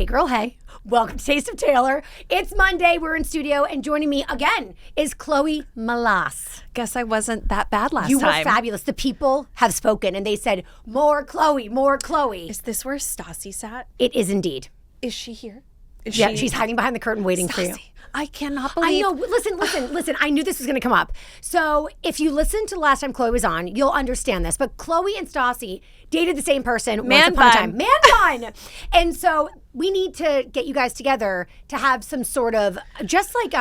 Hey girl, hey. Welcome to Taste of Taylor. It's Monday. We're in studio, and joining me again is Chloe Melas. Guess I wasn't that bad last time. You were fabulous. The people have spoken, and they said, more Chloe, more Chloe. Is this where Stassi sat? It is indeed. Is she here? She's hiding behind the curtain waiting for you. I cannot believe. I know. Listen. I knew this was going to come up. So if you listened to the last time Chloe was on, you'll understand this. But Chloe and Stassi dated the same person once upon a time. Man bun. And so we need to get you guys together to have some sort of just like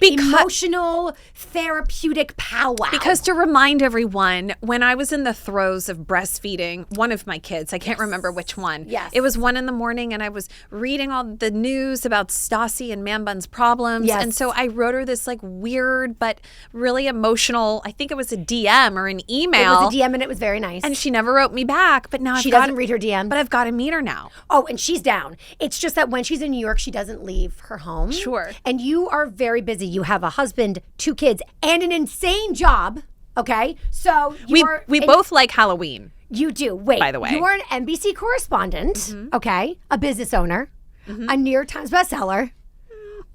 emotional therapeutic powwow. Because to remind everyone, when I was in the throes of breastfeeding one of my kids, I can't remember which one. Yes. It was 1 a.m. and I was reading all the news about Stassi and Man Bun's problems. Yes. And so I wrote her this like weird but really emotional, I think it was a DM or an email. It was a DM and it was very nice. And she never wrote me back, but now she doesn't read her DM. But I've got to meet her now. Oh, and she's down. It's just that when she's in New York, she doesn't leave her home. Sure. And you are very busy. You have a husband, 2 kids, and an insane job. Okay? So we both like Halloween. You do. Wait. By the way. You are an NBC correspondent, okay? A business owner, a New York Times bestseller.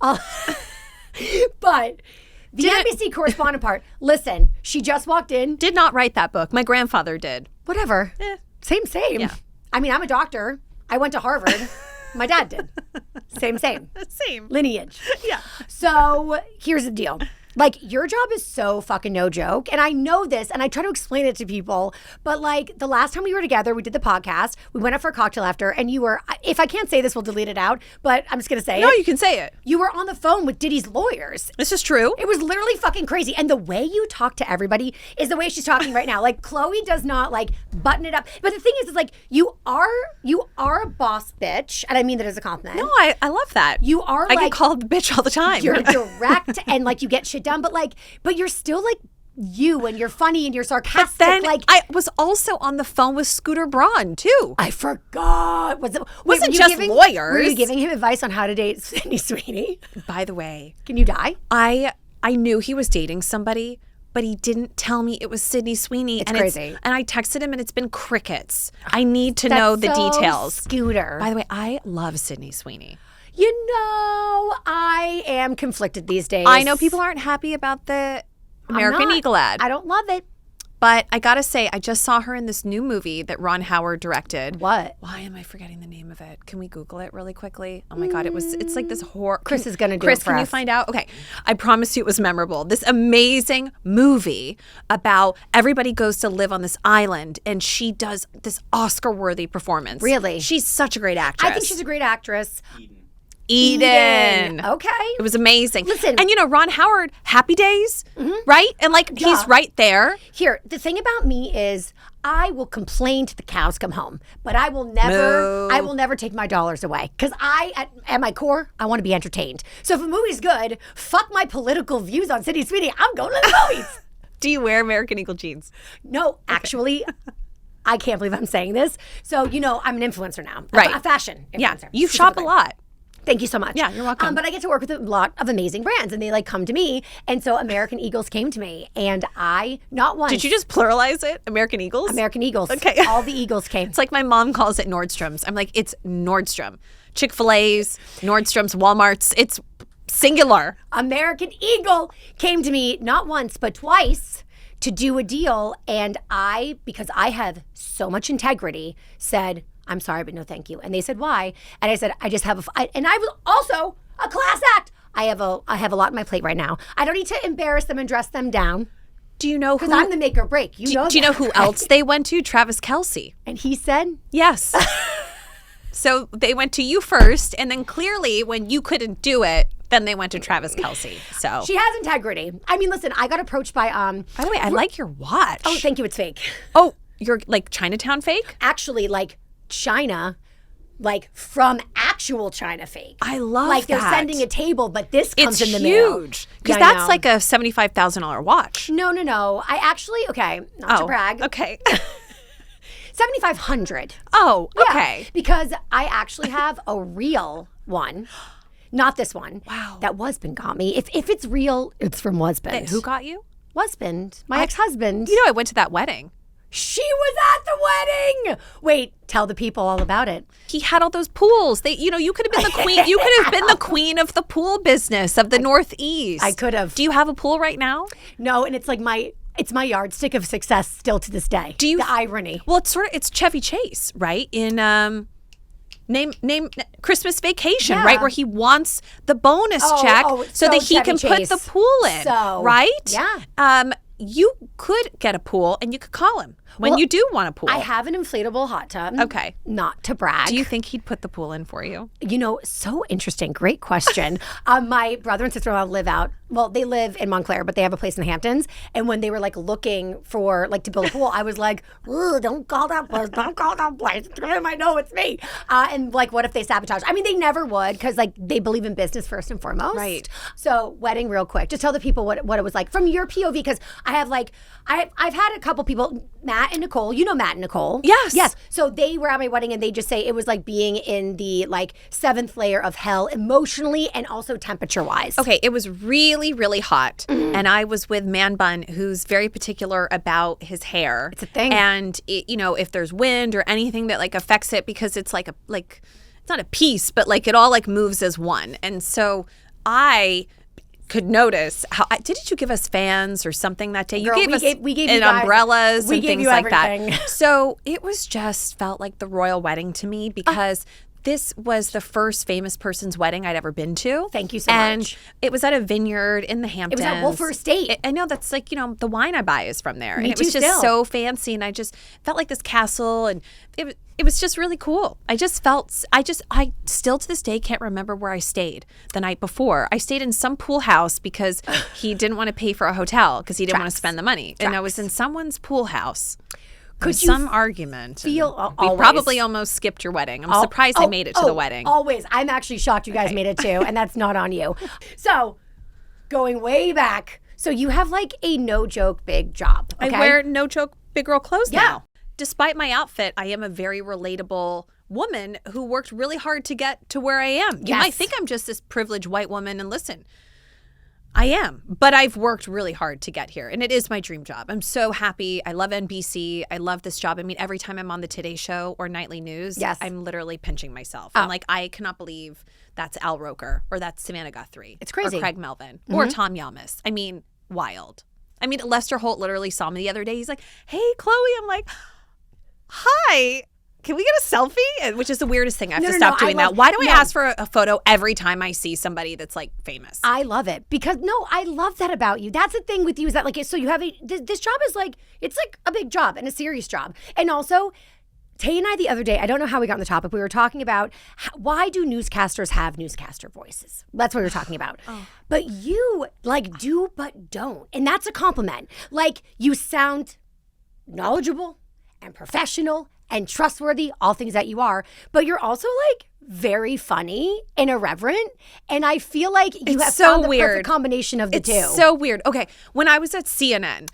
But the NBC correspondent part, listen, she just walked in. Did not write that book. My grandfather did. Whatever. Same. Yeah. I mean, I'm a doctor. I went to Harvard. My dad did. Same. Same. Lineage. Yeah. So here's the deal. Like, your job is so fucking no joke. And I know this, and I try to explain it to people. But, like, the last time we were together, we did the podcast. We went out for a cocktail after, and you were, if I can't say this, we'll delete it out. But I'm just going to say it. No, you can say it. You were on the phone with Diddy's lawyers. This is true. It was literally fucking crazy. And the way you talk to everybody is the way she's talking right now. Like, Chloe does not, like, button it up. But the thing is, like, you are a boss bitch. And I mean that as a compliment. No, I love that. You are, I like, get called bitch all the time. You're direct and, like, you get shit done. But you're still, like, you, and you're funny and you're sarcastic. But then like, I was also on the phone with Scooter Braun, too. I forgot. Wasn't just lawyers. Were you giving him advice on how to date Sydney Sweeney? By the way. Can you die? I knew he was dating somebody, but he didn't tell me it was Sydney Sweeney. It's crazy. And I texted him, and it's been crickets. I need to know the details. Scooter. By the way, I love Sydney Sweeney. You know, I am conflicted these days. I know people aren't happy about the American Eagle ad. I don't love it. But I gotta say, I just saw her in this new movie that Ron Howard directed. What? Why am I forgetting the name of it? Can we Google it really quickly? Oh my God, it's like this horror. Chris is gonna do Chris, it for can us. you find out? Okay, I promise you it was memorable. This amazing movie about everybody goes to live on this island, and she does this Oscar-worthy performance. Really? She's such a great actress. I think she's a great actress. Eden. Okay. It was amazing. Listen. And you know, Ron Howard, Happy Days, right? And like, he's right there. Here, the thing about me is I will complain till the cows come home, but I will never take my dollars away. Because at my core, I want to be entertained. So if a movie's good, fuck my political views on Sydney Sweeney. I'm going to the movies. Do you wear American Eagle jeans? No, actually, I can't believe I'm saying this. So, you know, I'm an influencer now. Right. A fashion influencer. Yeah, you shop a lot. Thank you so much. Yeah, you're welcome. But I get to work with a lot of amazing brands, and they like come to me. And so American Eagles came to me, and I, not once. Did you just pluralize it? American Eagles? American Eagles. Okay. All the Eagles came. It's like my mom calls it Nordstrom's. I'm like, it's Nordstrom. Chick-fil-A's, Nordstrom's, Walmart's. It's singular. American Eagle came to me not once, but twice to do a deal. And I, because I have so much integrity, said, I'm sorry, but no thank you. And they said, why? And I said, I just have and I was also a class act. I have a lot on my plate right now. I don't need to embarrass them and dress them down. Do you know who? Because I'm the make or break. You know. Do you know who else they went to? Travis Kelce. And he said, yes. So they went to you first, and then clearly when you couldn't do it, then they went to Travis Kelce. So she has integrity. I mean, listen, I got approached by By the way, I like your watch. Oh, thank you. It's fake. Oh, you're like Chinatown fake? Actually, like China, like from actual China fake. I love like that. They're sending a table, but this comes in the huge. mail. Because Yeah, I that's know. like a $75,000 watch. No. I actually, okay, not to brag. Okay. 7,500. Oh, Yeah, okay. because I actually have a real one. Not this one. Wow. That Wasbin got me. If it's real, it's from Wasbin. Who got you? Wasbin, my ex-husband. You know, I went to that wedding. She was at the wedding. Wait, tell the people all about it. He had all those pools. You could have been the queen. You could have been the queen of the pool business of the Northeast. I could have. Do you have a pool right now? No, and it's like it's my yardstick of success still to this day. The irony? Well, it's Chevy Chase, right? In name Christmas Vacation, right? Where he wants the bonus check so that he Chevy can Chase. put the pool in, right? Yeah. You could get a pool and you could call him when you do want a pool. I have an inflatable hot tub. Okay. Not to brag. Do you think he'd put the pool in for you? So interesting. Great question. My brother and sister-in-law they live in Montclair, but they have a place in the Hamptons. And when they were like looking for like to build a pool, I was like, don't call that place. Don't call that place. They might know it's me. And like, what if they sabotage? I mean, they never would because like they believe in business first and foremost. Right. So wedding real quick. Just tell the people what it was like from your POV because I have like, I've had a couple people, Matt and Nicole. You know Matt and Nicole. Yes. So they were at my wedding and they just say it was like being in the like 7th layer of hell emotionally and also temperature wise. Okay, it was really, really hot. And I was with Man Bun, who's very particular about his hair. It's a thing. And if there's wind or anything that like affects it, because it's like it's not a piece, but like it all like moves as one. And so I could notice how didn't you give us fans or something that day? You Girl, gave we gave you guys, umbrellas and gave things you like everything. that. So it was just felt like the royal wedding to me because this was the first famous person's wedding I'd ever been to. Thank you so and much. It was at a vineyard in the Hamptons. It was at Wolfer Estate. I know that's like, the wine I buy is from there. Me and it too was just still. so fancy. And I just felt like this castle and it was just really cool. I still to this day can't remember where I stayed the night before. I stayed in some pool house because he didn't want to pay for a hotel because he didn't want to spend the money. And I was in someone's pool house. Could some argument. We probably almost skipped your wedding. I'm surprised I made it to the wedding. Always. I'm actually shocked you guys made it too, and that's not on you. So, going way back, so you have like a no joke big job. Okay? I wear no joke big girl clothes now. Despite my outfit, I am a very relatable woman who worked really hard to get to where I am. You might think I'm just this privileged white woman, and listen, I am, but I've worked really hard to get here, and it is my dream job. I'm so happy. I love NBC. I love this job. I mean, every time I'm on the Today Show or Nightly News, I'm literally pinching myself. I'm like, I cannot believe that's Al Roker or that's Savannah Guthrie. It's crazy. Or Craig Melvin or Tom Yamas. I mean, wild. I mean, Lester Holt literally saw me the other day. He's like, hey, Chloe. I'm like, hi. Can we get a selfie? Which is the weirdest thing. I have to stop doing that. Why do I ask for a photo every time I see somebody that's like famous? I love it because I love that about you. That's the thing with you is that like, so you have this job is like, it's like a big job and a serious job. And also Tay and I the other day, I don't know how we got on the topic. We were talking about why do newscasters have newscaster voices? That's what we were talking about. But you like do but don't. And that's a compliment. Like you sound knowledgeable and professional and trustworthy, all things that you are, but you're also like very funny and irreverent. And I feel like you have found the perfect combination of the two. It's so weird. Okay, when I was at CNN,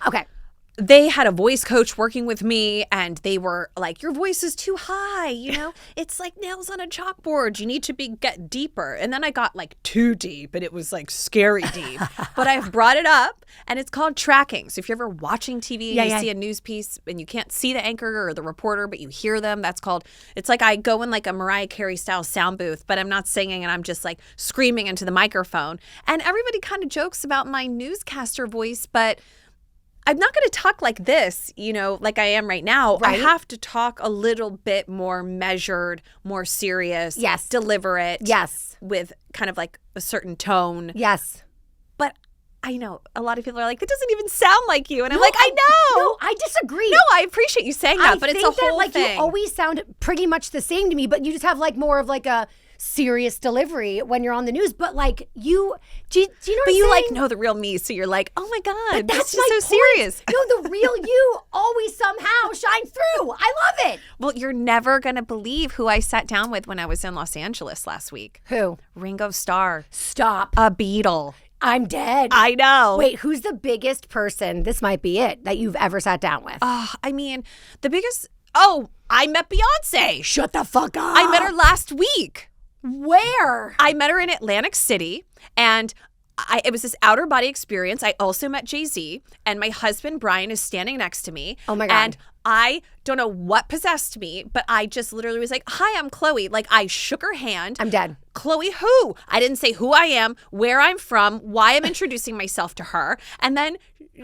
they had a voice coach working with me and they were like, your voice is too high, it's like nails on a chalkboard. You need to get deeper. And then I got like too deep and it was like scary deep. But I've brought it up and it's called tracking. So if you're ever watching TV and you see a news piece and you can't see the anchor or the reporter, but you hear them, it's like I go in like a Mariah Carey style sound booth, but I'm not singing and I'm just like screaming into the microphone. And everybody kind of jokes about my newscaster voice, but I'm not going to talk like this, like I am right now. Right. I have to talk a little bit more measured, more serious. Yes. Deliberate. Yes. With kind of like a certain tone. Yes. But I know a lot of people are like, it doesn't even sound like you. And I'm like, I know. No, I disagree. No, I appreciate you saying that, but it's a whole thing. You always sound pretty much the same to me, but you just have like more of like a serious delivery when you're on the news, but like do you know what I'm saying? But you like know the real me, so you're like, oh my God, that's just so serious. No, the real you always somehow shines through. I love it. Well, you're never gonna believe who I sat down with when I was in Los Angeles last week. Who? Ringo Starr. Stop. A Beatle. I'm dead. I know. Wait, who's the biggest person, this might be it, that you've ever sat down with? I mean, the biggest, I met Beyoncé. Shut the fuck up. I met her last week. Where? I met her in Atlantic City, and it was this outer body experience. I also met Jay-Z, and my husband, Brian, is standing next to me. Oh, my God. And I don't know what possessed me, but I just literally was like, hi, I'm Chloe. Like, I shook her hand. I'm dead. Chloe who? I didn't say who I am, where I'm from, why I'm introducing myself to her. And then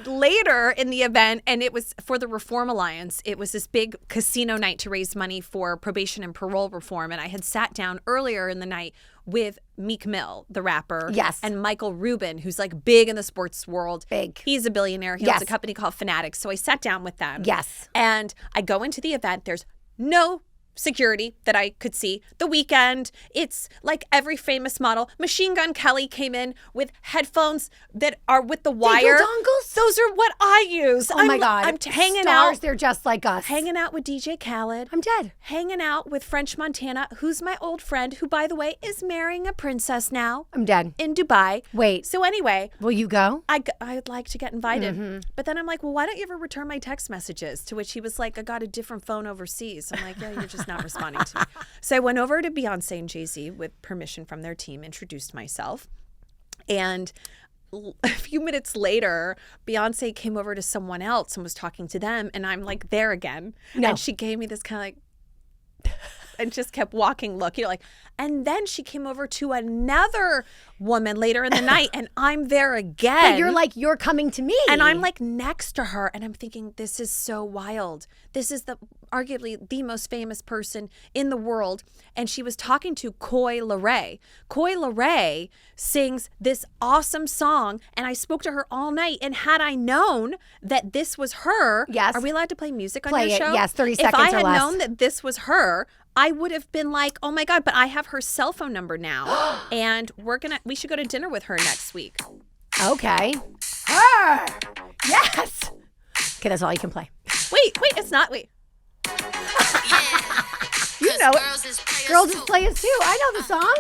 later in the event, and it was for the Reform Alliance, it was this big casino night to raise money for probation and parole reform. And I had sat down earlier in the night with Meek Mill, the rapper. Yes. And Michael Rubin, who's like big in the sports world. Big. He's a billionaire. He owns a company called Fanatics. So I sat down with them. Yes. And I go into the event. There's no security that I could see. The Weeknd, it's like every famous model. Machine Gun Kelly came in with headphones that are with the wire. Dongles? Those are what I use. Oh my God. I'm hanging Stars, out. they're just like us. Hanging out with DJ Khaled. I'm dead. Hanging out with French Montana, who's my old friend, who, by the way, is marrying a princess now. I'm dead. In Dubai. Wait. So anyway. Will you go? I'd like to get invited. But then I'm like, well, why don't you ever return my text messages? To which he was like, I got a different phone overseas. I'm like, yeah, you're just not responding to me. So I went over to Beyoncé and Jay-Z with permission from their team, introduced myself. And a few minutes later, Beyoncé came over to someone else and was talking to them. And I'm like there again. No. And she gave me this kind of like... and just kept walking, look, like, and then she came over to another woman later in the night, and I'm there again. But you're like, you're coming to me. And I'm like next to her, and I'm thinking, this is so wild. This is arguably the most famous person in the world. And she was talking to Coi Leray. Coi Leray sings this awesome song, and I spoke to her all night. And had I known that this was her, yes. Are we allowed to play music on play your show? Yes, 30 seconds or less. If I had known that this was her, I would have been like, oh my God, but I have her cell phone number now. And we should go to dinner with her next week. Okay. Her. Yes. Okay, that's all you can play. Wait, it's not. Wait. You know it. Girls is players too. I know the song.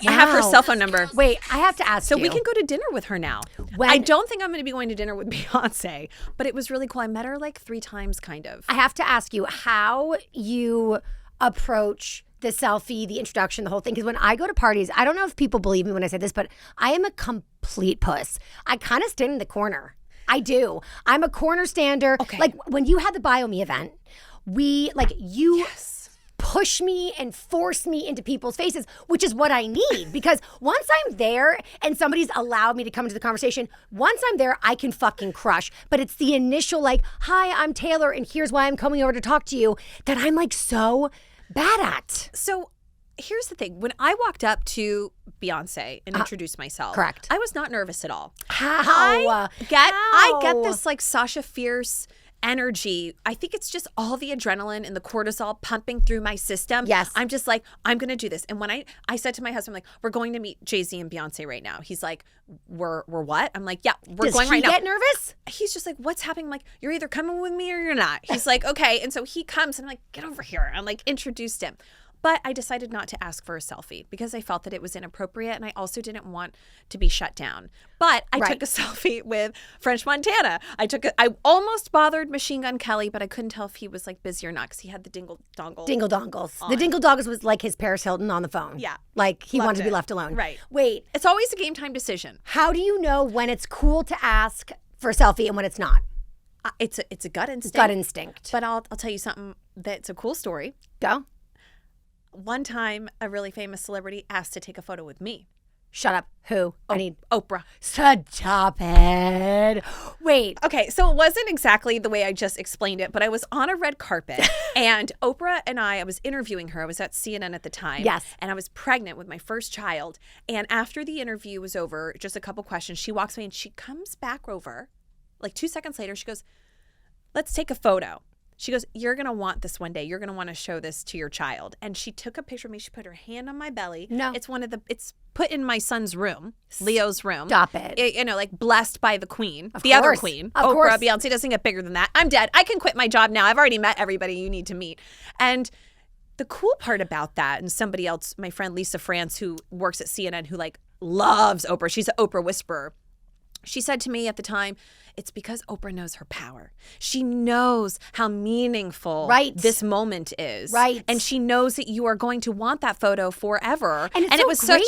I have her cell phone number. Wait, I have to ask you. So we can go to dinner with her now. I don't think I'm going to be going to dinner with Beyonce, but it was really cool. I met her like 3 times, kind of. I have to ask you how you approach the selfie, the introduction, the whole thing. Because when I go to parties, I don't know if people believe me when I say this, but I am a complete puss. I kind of stand in the corner. I do. I'm a corner stander. Okay. Like when you had the BioMe event, Yes. push me and force me into people's faces, which is what I need. Because once I'm there and somebody's allowed me to come into the conversation, once I'm there, I can fucking crush. But it's the initial like, hi, I'm Taylor, and here's why I'm coming over to talk to you, that I'm like so bad at. So here's the thing. When I walked up to Beyonce and introduced myself, correct. I was not nervous at all. How? I get this like Sasha Fierce energy. I think it's just all the adrenaline and the cortisol pumping through my system. Yes. I'm just like, I'm going to do this. And when I said to my husband, like, we're going to meet Jay-Z and Beyonce right now. He's like, we're what? I'm like, yeah, we're going right now. Does he get nervous? He's just like, what's happening? I'm like, you're either coming with me or you're not. He's like, okay. And so he comes and I'm like, get over here. I'm like, introduced him. But I decided not to ask for a selfie because I felt that it was inappropriate and I also didn't want to be shut down. But I took a selfie with French Montana. I almost bothered Machine Gun Kelly, but I couldn't tell if he was like busy or not because he had the dingle dongle. Dingle dongles. The dingle dongles was like his Paris Hilton on the phone. Yeah. Like he Loved wanted to be it. left alone. Right. Wait, It's always a game time decision. how do you know when it's cool to ask for a selfie and when it's not? It's a gut instinct. Gut instinct. But I'll tell you something that's a cool story. Go. One time, a really famous celebrity asked to take a photo with me. Shut up. Who? I need Oprah. Stop it. Wait. Okay, so it wasn't exactly the way I just explained it, but I was on a red carpet and Oprah and I was interviewing her. I was at CNN at the time. Yes. And I was pregnant with my first child. And after the interview was over, just a couple questions, she walks away and she comes back over. Like 2 seconds later, she goes, let's take a photo. She goes, you're going to want this one day. You're going to want to show this to your child. And she took a picture of me. She put her hand on my belly. No. It's put in my son's room, Leo's room. Stop it. You know, like blessed by the queen, Of the other course. queen. Of Oprah, course. Beyonce doesn't get bigger than that. I'm dead. I can quit my job now. I've already met everybody you need to meet. And the cool part about that, and somebody else, my friend Lisa France, who works at CNN, who like loves Oprah. She's an Oprah whisperer. She said to me at the time, it's because Oprah knows her power. She knows how meaningful this moment is. Right. And she knows that you are going to want that photo forever. And it was so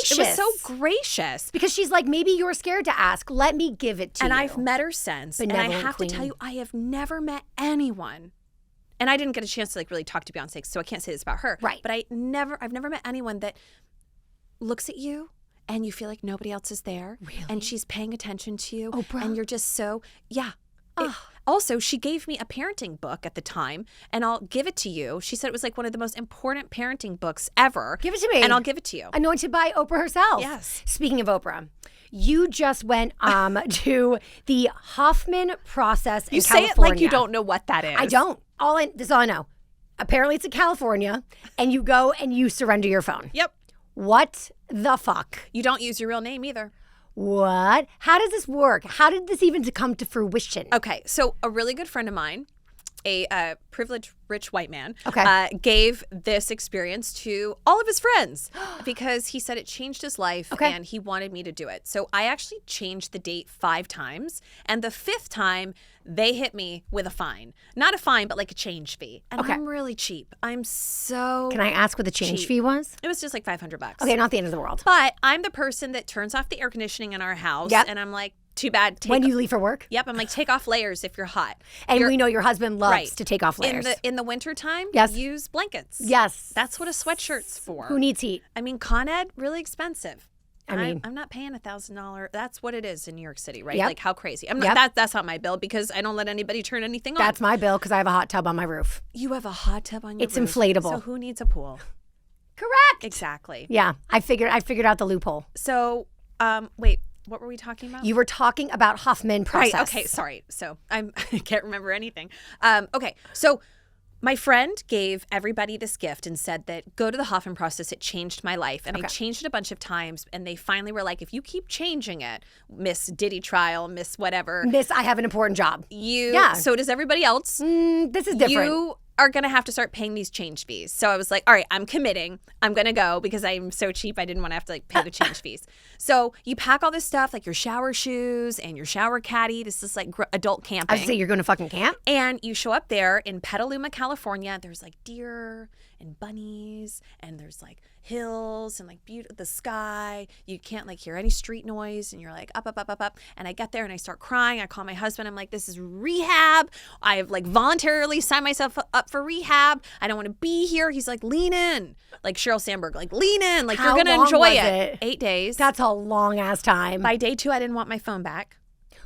gracious. Because she's like, maybe you're scared to ask. Let me give it to you. And I've met her since. Benevolent and I have queen. to tell you, I have never met anyone. And I didn't get a chance to like really talk to Beyoncé, so I can't say this about her. Right. But I've never met anyone that looks at you and you feel like nobody else is there. Really? And she's paying attention to you. Oprah? And you're just so, Also, she gave me a parenting book at the time, and I'll give it to you. She said it was like one of the most important parenting books ever. Give it to me. And I'll give it to you. Anointed by Oprah herself. Yes. Speaking of Oprah, you just went to the Hoffman Process in You California. say it like you don't know what that is. I don't. This is all I know. Apparently it's in California, and you go and you surrender your phone. Yep. What the fuck? You don't use your real name either. What? How does this work? How did this even come to fruition? Okay, so a really good friend of mine, a privileged rich white man, gave this experience to all of his friends because he said it changed his life and he wanted me to do it. So I actually changed the date 5 times, and the 5th time they hit me with a fine. Not a fine, but like a change fee. And I'm really cheap. I'm so Can I ask what the change fee was? It was just like $500. Okay, not the end of the world. But I'm the person that turns off the air conditioning in our house, and I'm like, too bad. When you leave for work? Yep, I'm like, take off layers if you're hot. And we know your husband loves to take off layers. In the wintertime, use blankets. Yes. That's what a sweatshirt's for. Who needs heat? I mean, Con Ed, really expensive. I'm not paying $1,000. That's what it is in New York City, right? Yep. Like, how crazy. I'm not. That's not my bill because I don't let anybody turn anything on. That's my bill because I have a hot tub on my roof. You have a hot tub on your roof? It's inflatable. So who needs a pool? Correct. Exactly. Yeah, I figured out the loophole. So, wait. What were we talking about? You were talking about Hoffman Process. Right. Okay. Sorry. So I can't remember anything. Okay. So my friend gave everybody this gift and said that go to the Hoffman Process. It changed my life. And I changed it a bunch of times. And they finally were like, if you keep changing it, Miss Diddy trial, Miss whatever. Miss, I have an important job. So does everybody else. This is different. You are going to have to start paying these change fees. So I was like, all right, I'm committing. I'm going to go because I'm so cheap. I didn't want to have to like pay the change fees. So you pack all this stuff like your shower shoes and your shower caddy. This is like adult camping. I was say you're going to fucking camp? And you show up there in Petaluma, California. There's like deer and bunnies and there's like hills and like the sky. You can't like hear any street noise and you're like up. And I get there and I start crying. I call my husband. I'm like, this is rehab. I've like voluntarily signed myself up for rehab. I don't want to be here. He's like, lean in. Like Sheryl Sandberg, like lean in. Like you're going to enjoy it. 8 days. That's a long ass time. By day 2, I didn't want my phone back.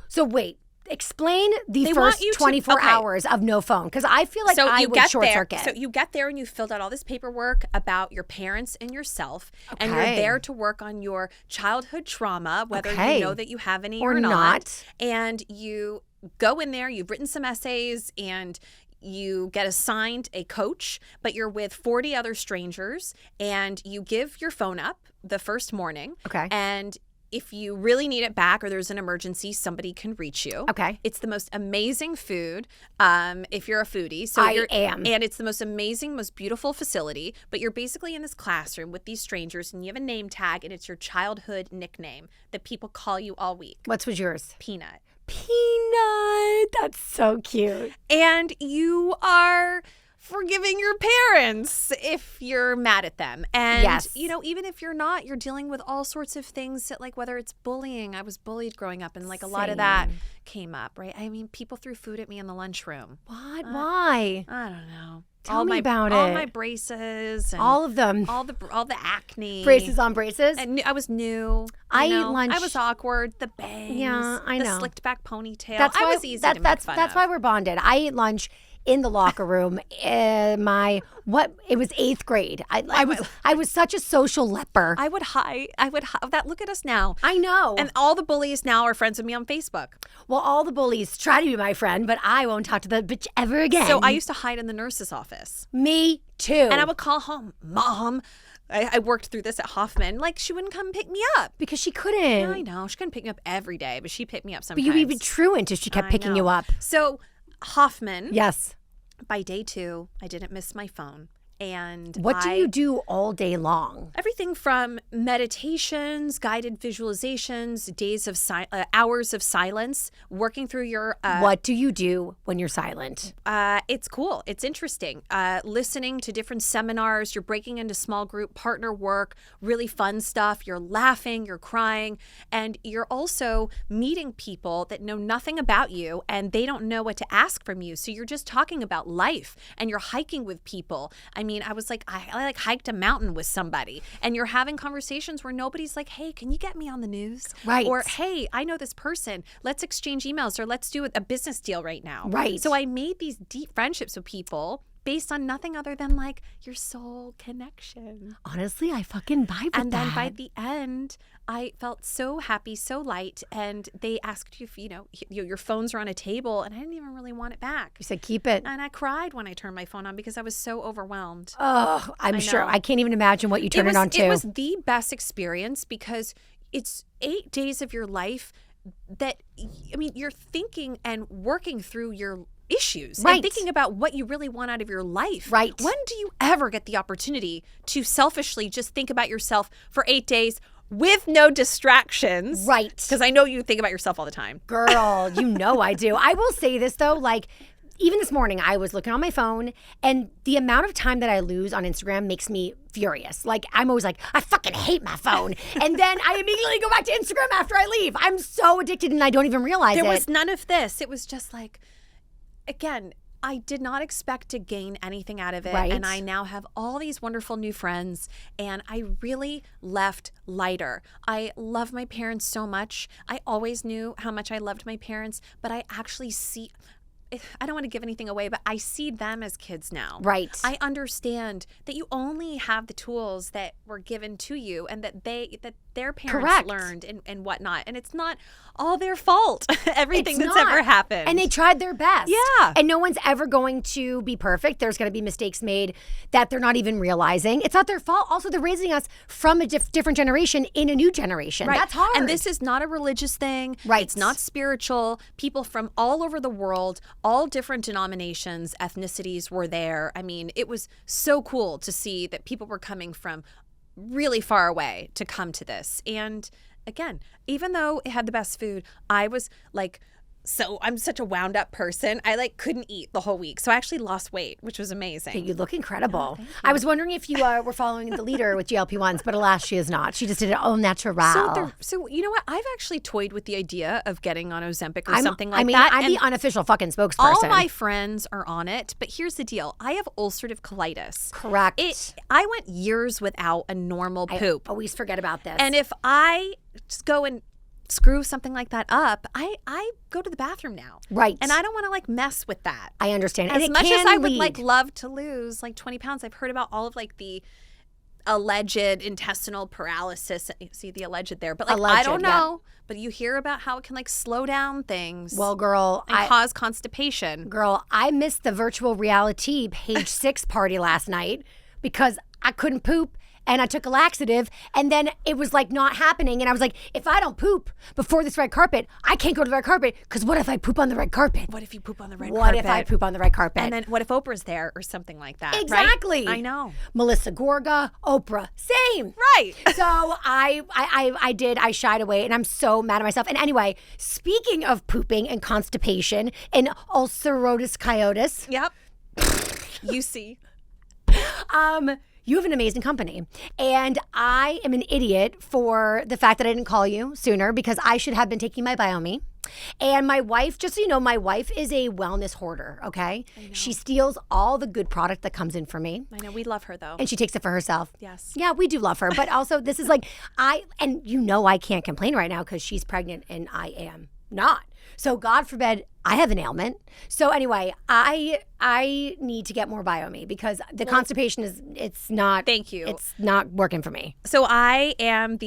So wait. Explain the first 24 hours of no phone, because I feel like I would short circuit. So you get there and you filled out all this paperwork about your parents and yourself, and you're there to work on your childhood trauma, whether you know that you have any or not. And you go in there, you've written some essays, and you get assigned a coach, but you're with 40 other strangers, and you give your phone up the first morning. And if you really need it back or there's an emergency, somebody can reach you. It's the most amazing food if you're a foodie. So I am. And it's the most amazing, most beautiful facility. But you're basically in this classroom with these strangers and you have a name tag and it's your childhood nickname that people call you all week. What was yours? Peanut. Peanut. That's so cute. And you are forgiving your parents if you're mad at them. And, you know, even if you're not, you're dealing with all sorts of things that, like, whether it's bullying. I was bullied growing up, and, like, a lot of that came up, right? I mean, people threw food at me in the lunchroom. What? Why? I don't know. Tell me about it. All my braces. And all of them. All the acne. Braces on braces? And I was new. I ate lunch. I was awkward. The bangs. Yeah, I know. The slicked back ponytail. That's I was easy to make fun That's of. why we're bonded. I ate lunch in the locker room. It was 8th grade. I was such a social leper. I would hide. That. Look at us now. I know. And all the bullies now are friends with me on Facebook. Well, all the bullies try to be my friend, but I won't talk to the bitch ever again. So I used to hide in the nurse's office. Me too. And I would call home, Mom. I worked through this at Hoffman. Like, she wouldn't come pick me up. Because she couldn't. Yeah, I know. She couldn't pick me up every day, but she picked me up sometimes. But you even truant if she kept picking you up. So Hoffman. Yes. By day 2, I didn't miss my phone. And what do you do all day long? Everything from meditations, guided visualizations, hours of silence, working through your... what do you do when you're silent? It's cool. It's interesting. Listening to different seminars. You're breaking into small group partner work, really fun stuff. You're laughing, you're crying, and you're also meeting people that know nothing about you and they don't know what to ask from you. So you're just talking about life and you're hiking with people. I mean, I was like, I hiked a mountain with somebody, and you're having conversations where nobody's like, hey, can you get me on the news? Right. Or, hey, I know this person. Let's exchange emails, or let's do a business deal right now. Right. So I made these deep friendships with people based on nothing other than like your soul connection. Honestly, I fucking vibe with that. And then by the end, I felt so happy, so light. And they asked you if, your phones are on a table, and I didn't even really want it back. You said keep it. And I cried when I turned my phone on because I was so overwhelmed. Oh, I'm sure. I can't even imagine what you turn it on to. It was the best experience because it's 8 days of your life that, I mean, you're thinking and working through your issues and thinking about what you really want out of your life. Right. When do you ever get the opportunity to selfishly just think about yourself for 8 days with no distractions? Right. Because I know you think about yourself all the time. Girl, you know I do. I will say this though, like, even this morning I was looking on my phone, and the amount of time that I lose on Instagram makes me furious. Like, I'm always like, I fucking hate my phone. And then I immediately go back to Instagram after I leave. I'm so addicted and I don't even realize it. There was none of this. It was just like, again, I did not expect to gain anything out of it. Right. And I now have all these wonderful new friends, and I really left lighter. I love my parents so much. I always knew how much I loved my parents, but I actually see... I don't want to give anything away, but I see them as kids now. Right. I understand that you only have the tools that were given to you and that their parents learned and whatnot. And it's not all their fault, everything that's ever happened. And they tried their best. Yeah. And no one's ever going to be perfect. There's going to be mistakes made that they're not even realizing. It's not their fault. Also, they're raising us from a different generation in a new generation. Right. That's hard. And this is not a religious thing. Right. It's not spiritual. People from all over the world, all different denominations, ethnicities were there. I mean, it was so cool to see that people were coming from really far away to come to this. And again, even though it had the best food, I was like, I'm such a wound up person. I couldn't eat the whole week. So I actually lost weight, which was amazing. You look incredible. Oh, thank you. I was wondering if you were following the leader with GLP-1s, but alas, she is not. She just did it au natural. So you know what? I've actually toyed with the idea of getting on Ozempic or something like that. I'm the unofficial fucking spokesperson. All my friends are on it, but here's the deal. I have ulcerative colitis. Correct. I went years without a normal poop. I always forget about this. And if I just go and screw something like that up, I go to the bathroom now. Right. And I don't want to mess with that. I understand. As much as I would love to lose 20 pounds, I've heard about all of the alleged intestinal paralysis. You see the alleged there, but I don't know. Yeah. But you hear about how it can slow down things. Well, girl, and cause constipation. Girl, I missed the virtual reality page 6 party last night because I couldn't poop. And I took a laxative, and then it was not happening. And I was like, if I don't poop before this red carpet, I can't go to the red carpet, because what if I poop on the red carpet? What if you poop on the red carpet? What if I poop on the red carpet? And then what if Oprah's there or something like that? Exactly. Right? I know. Melissa Gorga, Oprah, same. Right. So I shied away, and I'm so mad at myself. And anyway, speaking of pooping and constipation and ulcerotis coitis. Yep. You see. You have an amazing company. And I am an idiot for the fact that I didn't call you sooner, because I should have been taking my BioMe. And my wife, just so you know, my wife is a wellness hoarder, okay? She steals all the good product that comes in for me. I know. We love her, though. And she takes it for herself. Yes. Yeah, we do love her. But also, this is and you know I can't complain right now because she's pregnant and I am not. So God forbid I have an ailment. So anyway, I need to get more BioMe because the constipation it's not. Thank you. It's not working for me. So I'm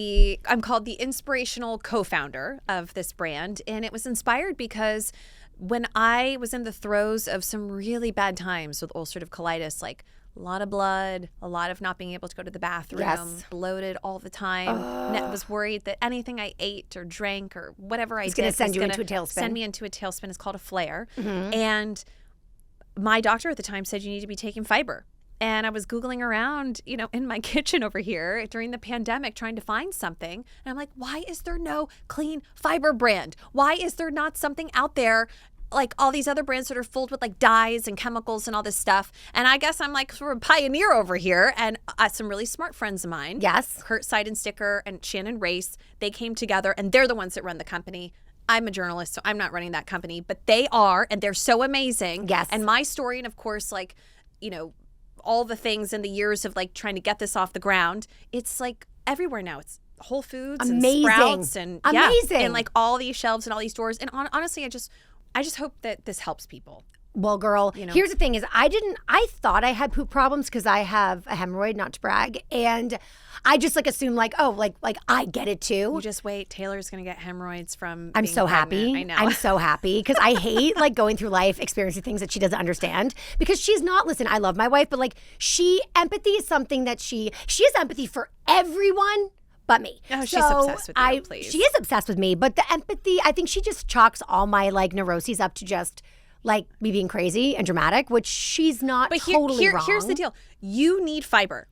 called the inspirational co-founder of this brand, and it was inspired because when I was in the throes of some really bad times with ulcerative colitis, a lot of blood, a lot of not being able to go to the bathroom, bloated all the time. I was worried that anything I ate or drank or whatever I did was going to send you into a tailspin. Send me into a tailspin. It's called a flare. Mm-hmm. And my doctor at the time said you need to be taking fiber. And I was Googling around, in my kitchen over here during the pandemic trying to find something. And I'm like, why is there no clean fiber brand? Why is there not something out there like all these other brands that are filled with like dyes and chemicals and all this stuff? And I guess I'm like sort of a pioneer over here. And some really smart friends of mine. Yes. Kurt Seidensticker and Shannon Race, they came together and they're the ones that run the company. I'm a journalist, so I'm not running that company, but they are, and they're so amazing. Yes. And my story, and of course, like, all the things in the years of like trying to get this off the ground, it's like everywhere now. It's Whole Foods and Sprouts and and like all these shelves and all these stores. And honestly, I just hope that this helps people. Well, girl, here's the thing is I thought I had poop problems because I have a hemorrhoid, not to brag. And I just like assumed like, oh, like I get it too. You just wait. Taylor's going to get hemorrhoids from I'm being so pregnant. happy. I know. I'm so happy because I hate like going through life experiencing things that she doesn't understand because she's not, listen, I love my wife, but like empathy is something that she has empathy for everyone but me. Oh, she's obsessed with you, please. She is obsessed with me, but the empathy, I think she just chalks all my like neuroses up to just like me being crazy and dramatic, which she's not totally wrong. Here's the deal. You need fiber.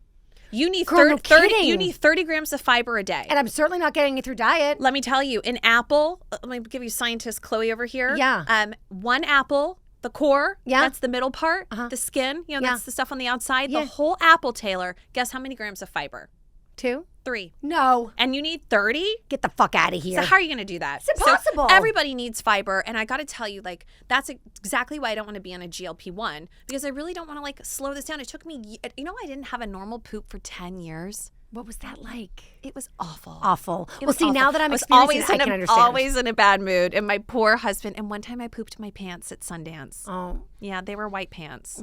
You need Girl, no 30 kidding. You need 30 grams of fiber a day. And I'm certainly not getting it through diet. Let me tell you, an apple, let me give you scientist Chloe over here. Yeah. One apple, the core, yeah, that's the middle part, the skin, that's the stuff on the outside. Yeah. The whole apple, Taylor, guess how many grams of fiber? 2? 3. No. And you need 30? Get the fuck out of here. So how are you going to do that? It's impossible. So everybody needs fiber. And I got to tell you, like, that's exactly why I don't want to be on a GLP-1 because I really don't want to, like, slow this down. It took me, I didn't have a normal poop for 10 years. What was that like? It was awful. Awful. Well, see, awful. now that I'm experiencing it, I can understand. Always in a bad mood. And my poor husband. And one time I pooped my pants at Sundance. Oh. Yeah, they were white pants.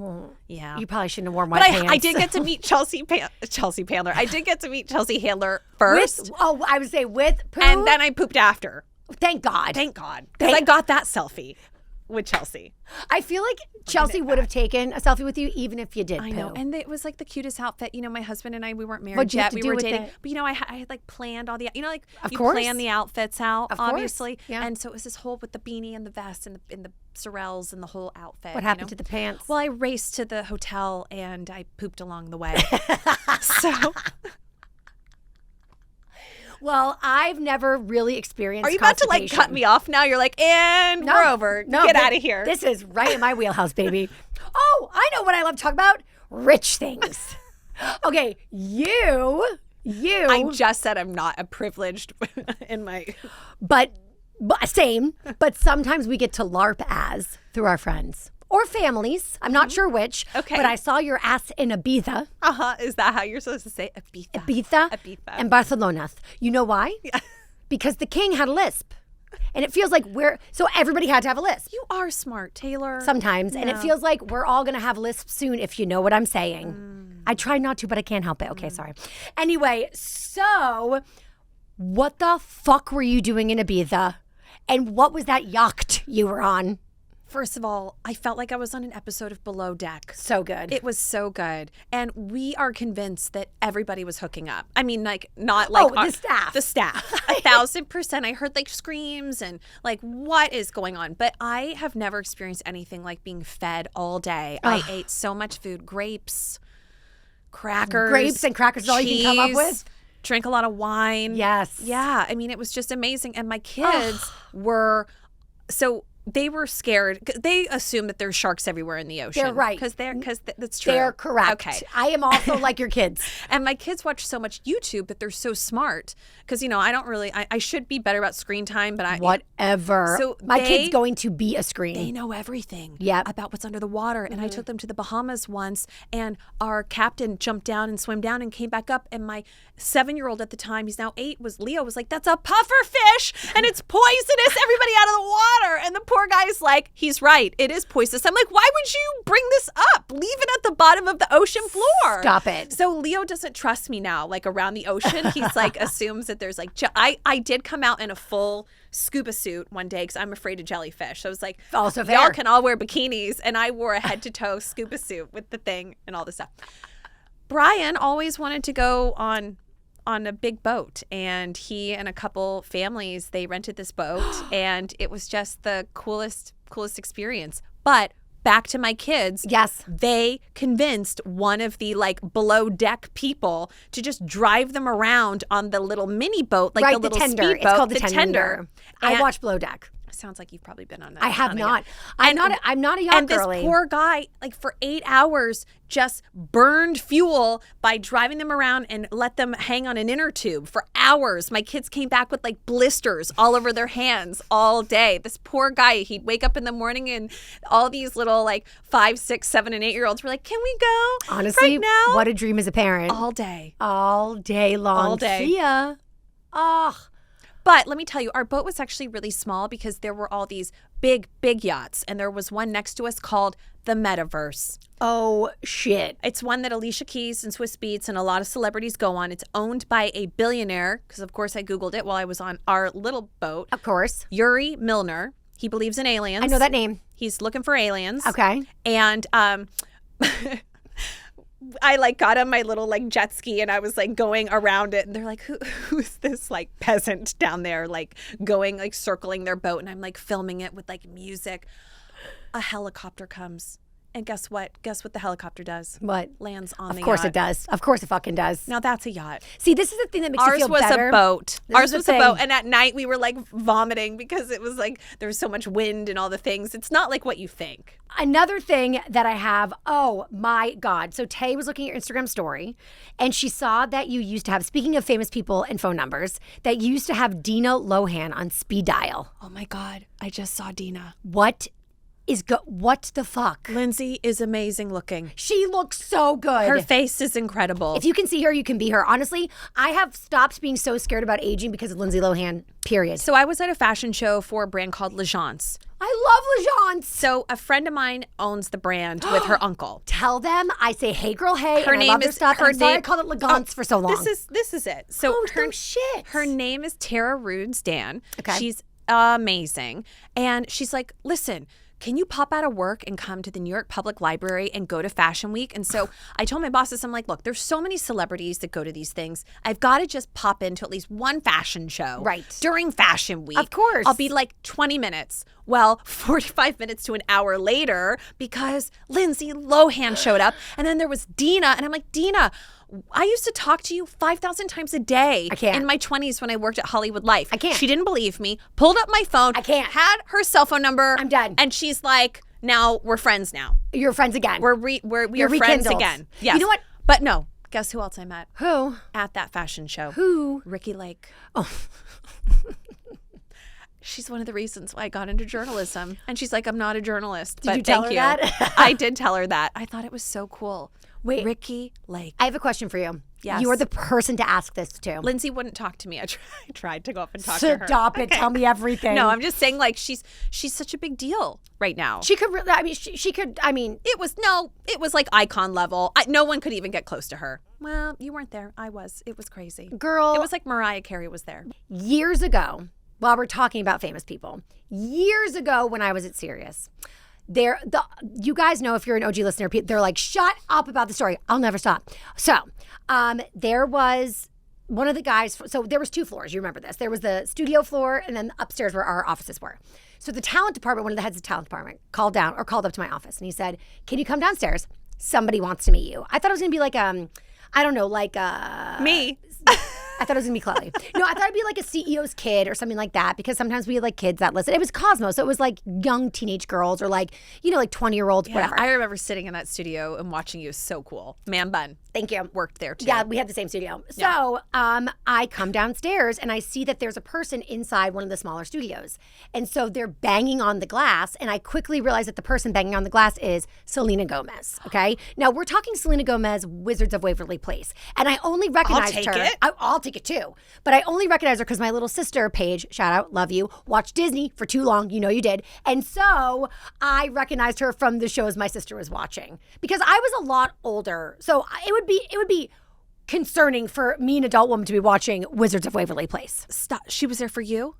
Yeah. You probably shouldn't have worn white pants. I did get to meet Chelsea Handler. I did get to meet Chelsea Handler first. I would say with poo. And then I pooped after. Thank God. Thank God. Because I got that selfie with Chelsea. I feel like Chelsea would have taken a selfie with you even if you did poo. I know. And it was like the cutest outfit. My husband and I, we weren't married What'd you yet. have to We do were with dating. it? But I had like planned all the, like of you course. plan the outfits out, of course. obviously. Yeah. And so it was this whole with the beanie and the vest and the Sorels and the whole outfit. What happened to the pants? Well, I raced to the hotel and I pooped along the way. So... Well, I've never really experienced Are you about to like cut me off now? You're like, and we're over. Get out of here. This is right in my wheelhouse, baby. Oh, I know what I love to talk about. Rich things. Okay, you. I just said I'm not a privileged in my... But same. But sometimes we get to LARP as through our friends. Or families. I'm not sure which. Okay. But I saw your ass in Ibiza. Is that how you're supposed to say it? Ibiza. And Barcelona. You know why? Yeah. Because the king had a lisp. And it feels like so everybody had to have a lisp. You are smart, Taylor. Sometimes. Yeah. And it feels like we're all going to have lisps soon, if you know what I'm saying. I try not to, but I can't help it. Okay, sorry. Anyway, so what the fuck were you doing in Ibiza? And what was that yacht you were on? First of all, I felt like I was on an episode of Below Deck. So good. It was so good. And we are convinced that everybody was hooking up. I mean, like, not like... the staff. The staff. 1,000%. I heard, like, screams and, like, what is going on? But I have never experienced anything like being fed all day. I ate so much food. Grapes, crackers. Grapes and crackers is all you can come up with? Drank a lot of wine. Yes. Yeah. I mean, it was just amazing. And my kids were... So... They were scared. They assume that there's sharks everywhere in the ocean. They're right. Because that's true. They're correct. Okay. I am also like your kids. And my kids watch so much YouTube, but they're so smart. Because, I don't really, I should be better about screen time, but Whatever. So my kid's going to be a screen. They know everything about what's under the water. And I took them to the Bahamas once, and our captain jumped down and swam down and came back up. And my 7-year-old at the time, he's now 8, Leo was like, that's a puffer fish, and it's poisonous. Everybody out of the water. And the poor guy's like, he's right. It is poisonous. I'm like, why would you bring this up? Leave it at the bottom of the ocean floor. Stop it. So Leo doesn't trust me now, like around the ocean. He's like, assumes that there's like, I did come out in a full scuba suit one day because I'm afraid of jellyfish. So I was like, also fair. Y'all can all wear bikinis. And I wore a head to toe scuba suit with the thing and all this stuff. Brian always wanted to go on a big boat, and he and a couple families, they rented this boat, and it was just the coolest experience. But back to my kids. Yes. They convinced one of the like below deck people to just drive them around on the little mini boat, like the little tender. speedboat. It's called the tender. I watch Below Deck. Sounds like you've probably been on that. I have not. I'm not a yacht girly. And this poor guy, like for 8 hours, just burned fuel by driving them around and let them hang on an inner tube for hours. My kids came back with like blisters all over their hands all day. This poor guy, he'd wake up in the morning and all these little like 5, 6, 7, and 8-year-olds were like, "Can we go? Honestly, right now?" What a dream as a parent. All day. All day long. All day. See ya. Oh. But let me tell you, our boat was actually really small because there were all these big, big yachts. And there was one next to us called the Metaverse. Oh, shit. It's one that Alicia Keys and Swiss Beats and a lot of celebrities go on. It's owned by a billionaire, because of course I Googled it while I was on our little boat. Of course. Yuri Milner. He believes in aliens. I know that name. He's looking for aliens. Okay. And I like got on my little like jet ski and I was like going around it and they're like, who's this like peasant down there like going like circling their boat, and I'm like filming it with like music. A helicopter comes. And guess what? Guess what the helicopter does? What? Lands on the yacht. Of course it does. Of course it fucking does. Now that's a yacht. See, this is the thing that makes you feel better. Ours was a boat. Ours was a thing. boat. And at night we were like vomiting because it was like there was so much wind and all the things. It's not like what you think. Another thing that I have, oh my God. So Tay was looking at your Instagram story and she saw that you used to have, speaking of famous people and phone numbers, that you used to have Dina Lohan on speed dial. Oh my God. I just saw Dina. What the fuck? Lindsay is amazing looking. She looks so good. Her face is incredible. If you can see her, you can be her. Honestly, I have stopped being so scared about aging because of Lindsay Lohan, period. So I was at a fashion show for a brand called L'Agence. I love L'Agence. So a friend of mine owns the brand with her uncle. Tell them I say, hey girl, hey, her and name I love their is, stuff. her I'm sorry name, I called it L'Agence for so long. This is it. So no shit. Her name is Tara Rudes-Dan. Okay. She's amazing. And she's like, listen, can you pop out of work and come to the New York Public Library and go to Fashion Week? And so I told my bosses, I'm like, look, there's so many celebrities that go to these things. I've got to just pop into at least one fashion show. Right. During Fashion Week. Of course. I'll be like 20 minutes. Well, 45 minutes to an hour later, because Lindsay Lohan showed up. And then there was Dina. And I'm like, Dina, I used to talk to you 5,000 times a day. I can't. In my 20s when I worked at Hollywood Life. I can't. She didn't believe me. Pulled up my phone. I can't. Had her cell phone number. I'm done. And she's like, now we're friends now. You're friends again. We are friends rekindled. again. Yes. You know what? But no. Guess who else I met? Who? At that fashion show. Who? Ricky Lake. Oh. She's one of the reasons why I got into journalism. And she's like, I'm not a journalist. Did but you tell thank her you. that? I did tell her that. I thought it was so cool. Wait. Ricky Lake. I have a question for you. Yes. You are the person to ask this to. Lindsay wouldn't talk to me. I tried to go up and talk to her. Stop it. Okay. Tell me everything. No, I'm just saying, like, she's such a big deal right now. She could really, I mean, she could, I mean. It was like icon level. No one could even get close to her. Well, you weren't there. I was. It was crazy. Girl. It was like Mariah Carey was there. Years ago, while we're talking about famous people, years ago when I was at Sirius, you guys know, if you're an OG listener, they're like, shut up about the story. I'll never stop. So there was one of the guys. So there was 2 floors. You remember this. There was the studio floor and then upstairs where our offices were. So the talent department, one of the heads of the talent department called up to my office and he said, can you come downstairs? Somebody wants to meet you. I thought it was going to be like, I don't know, like me. I thought it was going to be Chloe. No, I thought it'd be like a CEO's kid or something like that, because sometimes we had like kids that listen. It was Cosmo, so it was like young teenage girls or like, like 20-year-olds, whatever. I remember sitting in that studio and watching you. So cool. Man bun. Thank you. Worked there too. Yeah, we had the same studio. So I come downstairs and I see that there's a person inside one of the smaller studios. And so they're banging on the glass, and I quickly realize that the person banging on the glass is Selena Gomez, okay? Now, we're talking Selena Gomez, Wizards of Waverly Place. And I only recognized her. I'll take it too. But I only recognize her because my little sister, Paige, shout out, love you, watched Disney for too long. You know you did. And so I recognized her from the shows my sister was watching because I was a lot older. So it would be concerning for me, an adult woman, to be watching Wizards of Waverly Place. Stop. She was there for you?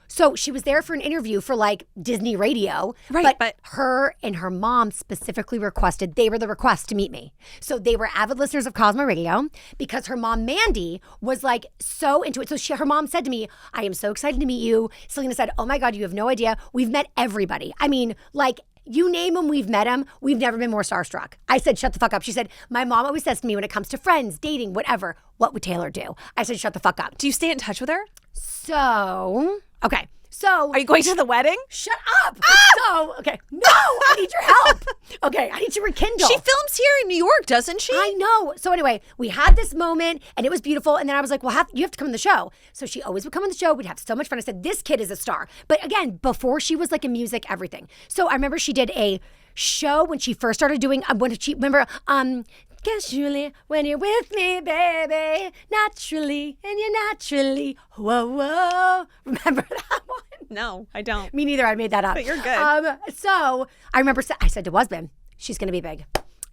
So she was there for an interview for like Disney Radio. Right, but her and her mom specifically requested, they were the request to meet me. So they were avid listeners of Cosmo Radio because her mom, Mandy, was like so into it. So her mom said to me, I am so excited to meet you. Selena said, oh my God, you have no idea. We've met everybody. I mean, like You name him, we've met him. We've never been more starstruck. I said, shut the fuck up. She said, my mom always says to me when it comes to friends, dating, whatever, what would Taylor do? I said, shut the fuck up. Do you stay in touch with her? So, okay. So, are you going to the wedding? Shut up. So, okay. No, I need your help. Okay, I need to rekindle. She films here in New York, doesn't she? I know. So anyway, we had this moment and it was beautiful. And then I was like, well, you have to come on the show. So she always would come on the show. We'd have so much fun. I said, this kid is a star. But again, before she was like in music, everything. So I remember she did a show when she first started doing, casually, when you're with me, baby, naturally, and you're naturally, whoa, whoa. Remember that one? No, I don't. Me neither. I made that up. But you're good. So I remember I said to husband, she's going to be big.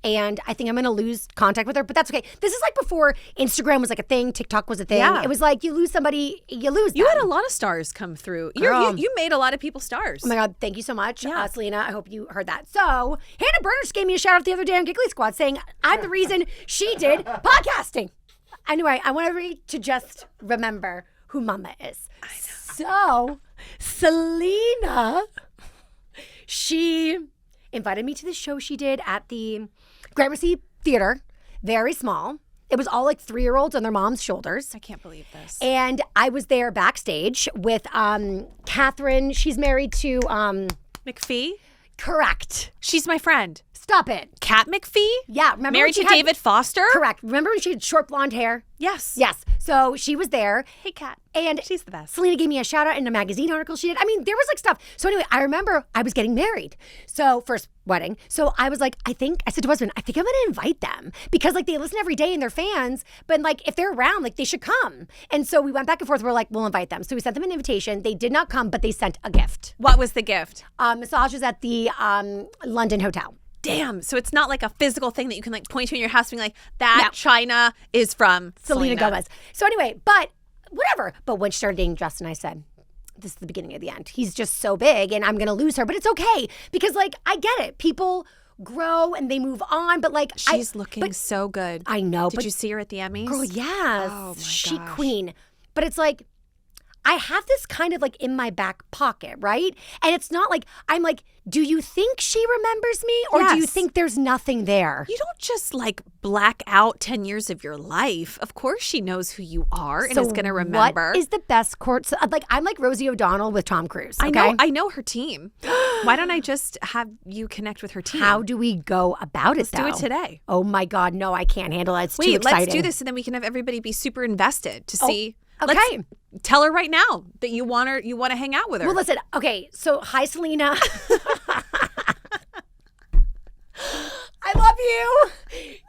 And I think I'm going to lose contact with her, but that's okay. This is like before Instagram was like a thing, TikTok was a thing. Yeah. It was like you lose somebody, you lose them. You had a lot of stars come through. You made a lot of people stars. Oh my God, thank you so much, Yeah. Selena. I hope you heard that. So Hannah Burner just gave me a shout out the other day on Giggly Squad saying I'm the reason she did podcasting. Anyway, I want everybody to just remember who Mama is. I know. So Selena, she invited me to the show she did at the Gramercy Theater, very small. It was all like 3-year-olds on their mom's shoulders. I can't believe this. And I was there backstage with Catherine. She's married to McPhee? Correct. She's my friend. Stop it. Kat McPhee? Yeah, remember married to David Foster? Correct. Remember when she had short blonde hair? Yes. Yes. So she was there. Hey, Kat. And she's the best. Selena gave me a shout out in a magazine article she did. I mean, there was like stuff. So anyway, I remember I was getting married. So first wedding. So I was like, I said to husband, I think I'm going to invite them because like they listen every day and they're fans, but like if they're around, like they should come. And so we went back and forth. We're like, we'll invite them. So we sent them an invitation. They did not come, but they sent a gift. What was the gift? Massages at the London hotel. Damn. So it's not like a physical thing that you can like point to in your house being like, that china is from Selena Gomez. So anyway, but whatever. But when she started dating Justin, I said, this is the beginning of the end. He's just so big and I'm going to lose her. But it's okay because like, I get it. People grow and they move on. But like, she's looking so good. I know. Did you see her at the Emmys? Girl, yes. Oh my She gosh. queen. But it's like, I have this kind of like in my back pocket, right? And it's not like, I'm like, do you think she remembers me? Or do you Yes. think there's nothing there? You don't just like black out 10 years of your life. Of course she knows who you are and is going to remember. What is the best court? Like, I'm like Rosie O'Donnell with Tom Cruise. Okay? I know her team. Why don't I just have you connect with her team? How do we go about Let's it, though? do it today. Oh my God, no, I can't handle it. It's too Wait, exciting. let's do this and then we can have everybody be super invested to see. okay. Let's tell her right now that you want to hang out with her. Well, listen, okay, so hi, Selena. I love you.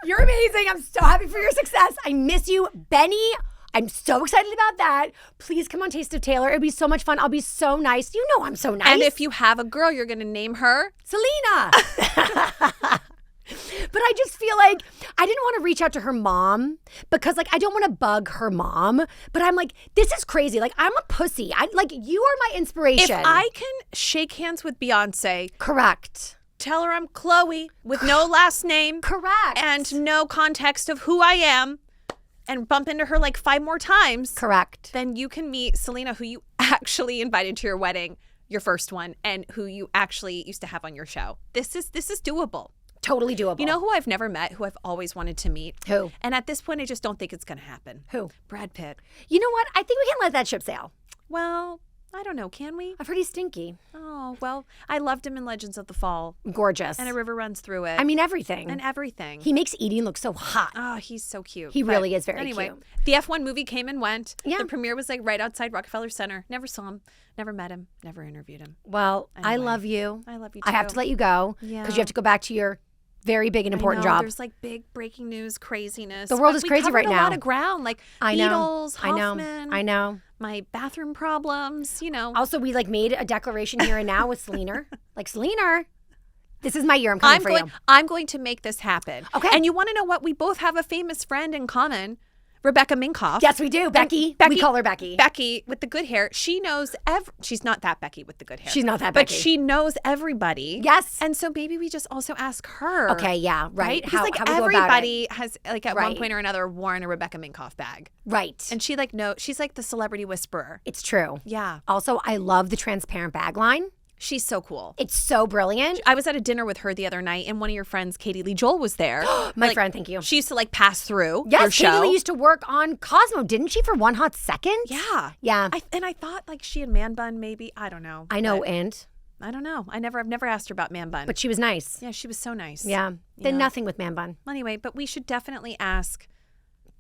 You're amazing. I'm so happy for your success. I miss you. Benny, I'm so excited about that. Please come on Taste of Taylor. It'll be so much fun. I'll be so nice. You know I'm so nice. And if you have a girl, you're going to name her Selena. But I just feel like I didn't want to reach out to her mom because like I don't want to bug her mom. But I'm like, this is crazy. Like I'm a pussy. You are my inspiration. If I can shake hands with Beyonce, Correct. tell her I'm Chloe with no last name. Correct. And no context of who I am, and bump into her like 5 more times. Correct. Then you can meet Selena, who you actually invited to your wedding, your first one, and who you actually used to have on your show. This is doable. Totally doable. You know who I've never met, who I've always wanted to meet? Who? And at this point, I just don't think it's going to happen. Who? Brad Pitt. You know what? I think we can't let that ship sail. Well, I don't know. Can we? I've heard he's stinky. Oh, well, I loved him in Legends of the Fall. Gorgeous. And a river runs through it. I mean, everything. And everything. He makes eating look so hot. Oh, he's so cute. He really is very anyway, cute. The F1 movie came and went. Yeah. The premiere was like right outside Rockefeller Center. Never saw him. Never met him. Never interviewed him. Well, I Anyway. love you. I love you I have too. to let you go because Yeah. you have to go back to your very big and important I know, job. There's like big breaking news craziness. The world But is we crazy covered right a now. lot of ground, like I know. Beatles, Hoffman. I know. My bathroom problems, you know. Also, we like made a declaration here and now with Selena. Like, Selena, this is my year. I'm coming for you. I'm going to make this happen. Okay. And you want to know what? We both have a famous friend in common, Rebecca Minkoff. Yes, we do. Becky. We call her Becky. Becky with the good hair. She knows she's not that Becky with the good hair. She's not that But Becky. she knows everybody. Yes. And so maybe we just also ask her. Okay, yeah, right. Because like how we go about it. everybody has like at one Right. point or another worn a Rebecca Minkoff bag. Right. And she's like the celebrity whisperer. It's true. Yeah. Also, I love the transparent bag line. She's so cool. It's so brilliant. I was at a dinner with her the other night, and one of your friends, Katie Lee Joel, was there. My friend, thank you. She used to like pass through Yes, your show. Katie Lee used to work on Cosmo, didn't she, for one hot second? Yeah. Yeah. I thought like she had man bun, maybe. I don't know. I know, But and? I don't know. I've never asked her about man bun. But she was nice. Yeah, she was so nice. Yeah. Then nothing with man bun. Anyway, but we should definitely ask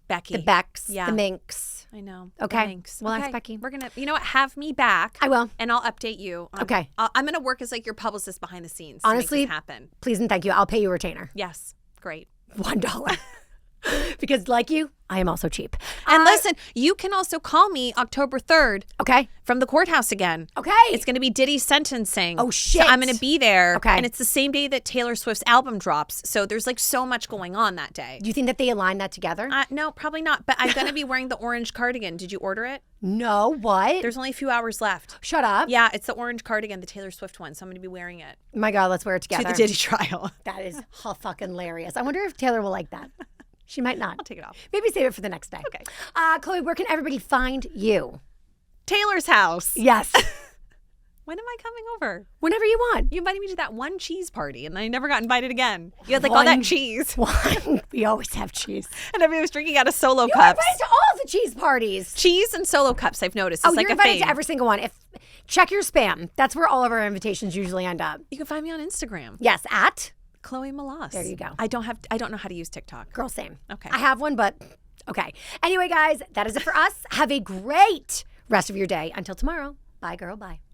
Becky. The Becks, Yeah. the Minks. I know. Okay. Thanks. We'll ask Becky. We're going to, you know what? Have me back. I will. And I'll update you. Okay. I'm going to work as like your publicist behind the scenes. Honestly, to make this happen. Please and thank you. I'll pay you a retainer. Yes. Great. $1. Because like you, I am also cheap. And listen, you can also call me October 3rd. Okay. From the courthouse again. Okay. It's going to be Diddy's sentencing. Oh, shit. So I'm going to be there. Okay. And it's the same day that Taylor Swift's album drops. So there's like so much going on that day. Do you think that they align that together? No, probably not. But I'm going to be wearing the orange cardigan. Did you order it? No. What? There's only a few hours left. Shut up. Yeah, it's the orange cardigan, the Taylor Swift one. So I'm going to be wearing it. My God, let's wear it together. To the Diddy trial. That is fucking hilarious. I wonder if Taylor will like that. She might not. I'll take it off. Maybe save it for the next day. Okay. Chloe, where can everybody find you? Taylor's house. Yes. When am I coming over? Whenever you want. You invited me to that one cheese party, and I never got invited again. You had like all that cheese. We always have cheese. And everybody was drinking out of solo You're cups. invited to all the cheese parties. Cheese and solo cups, I've noticed. It's like you're a invited thing. to every single one. Check your spam. That's where all of our invitations usually end up. You can find me on Instagram. Yes, at Chloe Melas. There you go. I don't know how to use TikTok. Girl, same. Okay. I have one, but okay. Anyway, guys, that is it for us. Have a great rest of your day. Until tomorrow. Bye, girl. Bye.